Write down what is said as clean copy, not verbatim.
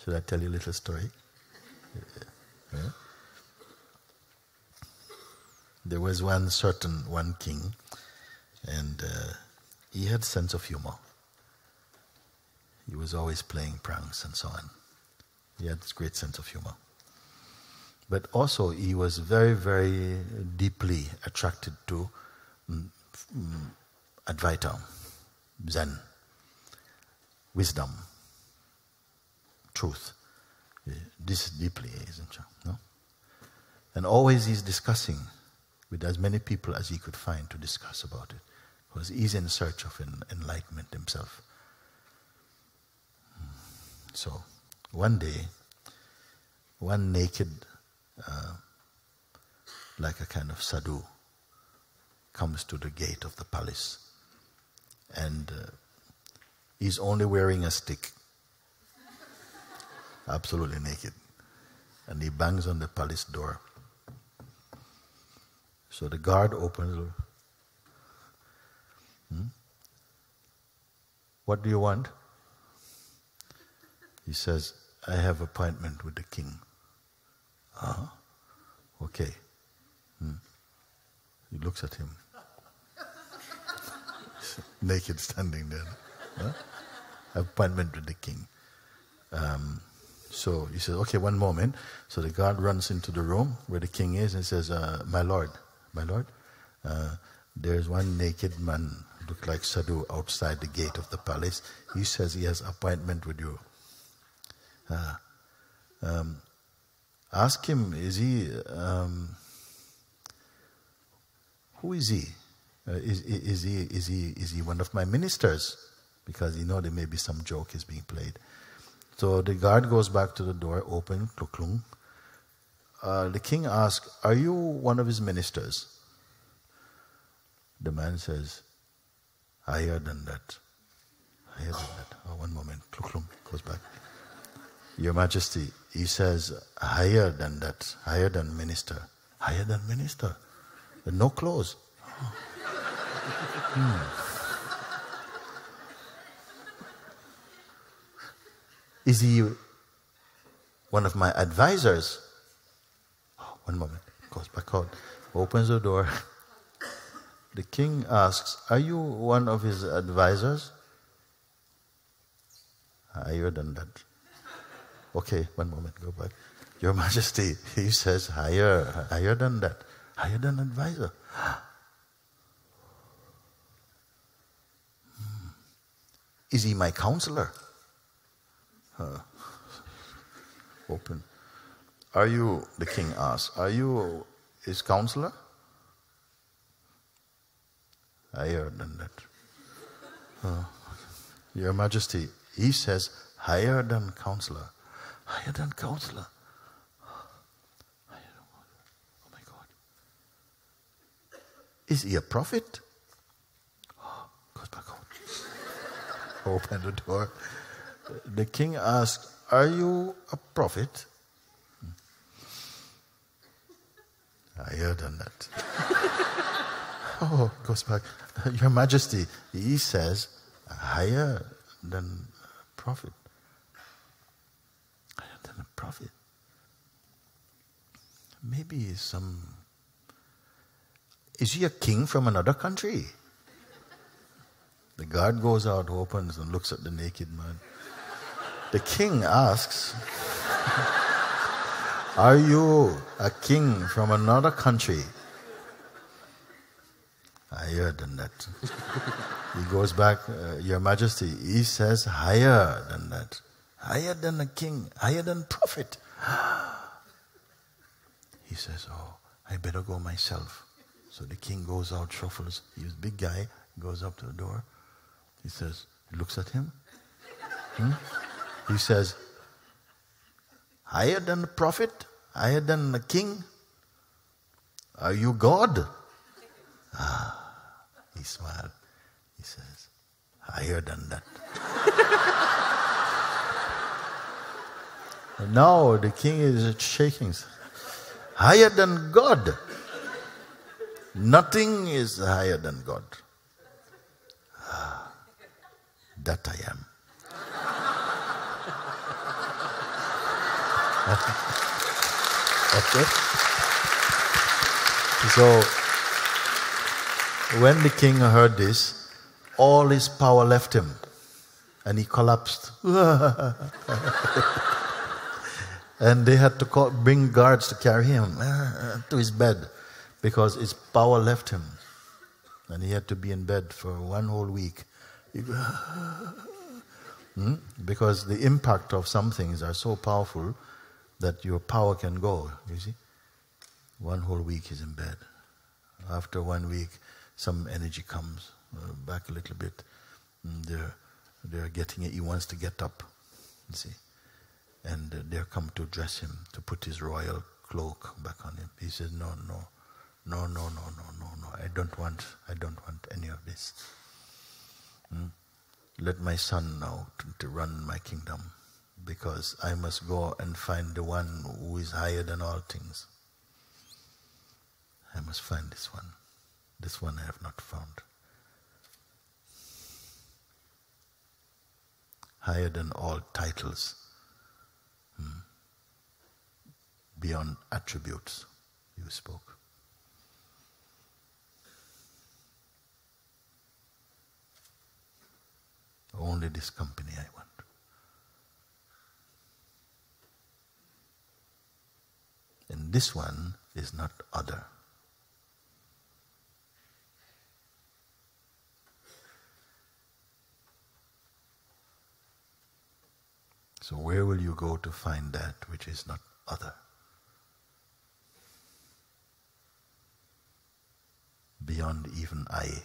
Should I tell you a little story? Yeah. There was one king, and he had sense of humor. He was always playing pranks and so on. He had this great sense of humor. But also he was very, very deeply attracted to Advaita, Zen, wisdom, truth. This deeply, isn't it? No? And always he's discussing with as many people as he could find to discuss about it. Because he's in search of enlightenment himself. So, one day, one naked, like a kind of sadhu, comes to the gate of the palace. And he's only wearing a stick. Absolutely naked. And he bangs on the palace door. So the guard opens the door. What do you want? He says, I have appointment with the king. Okay. He looks at him. Naked standing there. Huh? Appointment with the king. So he says, okay, one moment. So the guard runs into the room where the king is and says, my lord, there's one naked man, look like sadhu, outside the gate of the palace. He says he has appointment with you. Ask him, is he, who is he? Is he one of my ministers? Because there may be some joke is being played. So the guard goes back to the door, open, kluk-klung. The king asks, are you one of his ministers? The man says, higher than that. Higher than that. Oh, one moment, kluk-klung, goes back. Your Majesty, he says, higher than that, higher than minister. Higher than minister. With no clothes. Is he one of my advisors? Oh, one moment, goes back out, opens the door. The king asks, are you one of his advisors? Higher than that. Okay, one moment, go back. Your Majesty, he says, higher than that. Higher than advisor. Is he my counselor? Open. Are you, the king asks, are you his counselor? Higher than that. Your Majesty, he says, higher than counselor. Higher than counselor. Oh my God. Is he a prophet? Goes back out. Open the door. The king asks, are you a prophet? Higher than that. Oh, goes back. Your Majesty, he says, higher than prophet. Higher than a prophet. Maybe is he a king from another country? The guard goes out, opens, and looks at the naked man. The king asks, are you a king from another country? Higher than that. He goes back, Your Majesty, he says higher than that. Higher than a king, higher than prophet. He says, oh, I better go myself. So the king goes out, shuffles. He's a big guy, goes up to the door. He says, he looks at him. He says, higher than the prophet, higher than the king. Are you God? He smiled. He says, higher than that. And now the king is shaking. Higher than God. Nothing is higher than God. That I am. Okay? So, when the king heard this, all his power left him and he collapsed. And they had to bring guards to carry him to his bed because his power left him. And he had to be in bed for 1 whole week. Because the impact of some things are so powerful that your power can go, you see. 1 whole week he's in bed. After 1 week, some energy comes back a little bit. They're getting it. He wants to get up, you see. And they're come to dress him, to put his royal cloak back on him. He says, no, I don't want any of this. Let my son now to run my kingdom, because I must go and find the one who is higher than all things. I must find this one. This one I have not found. Higher than all titles. Beyond attributes, you spoke. Only this company I want. And this one is not other. So where will you go to find that which is not other? Beyond even I.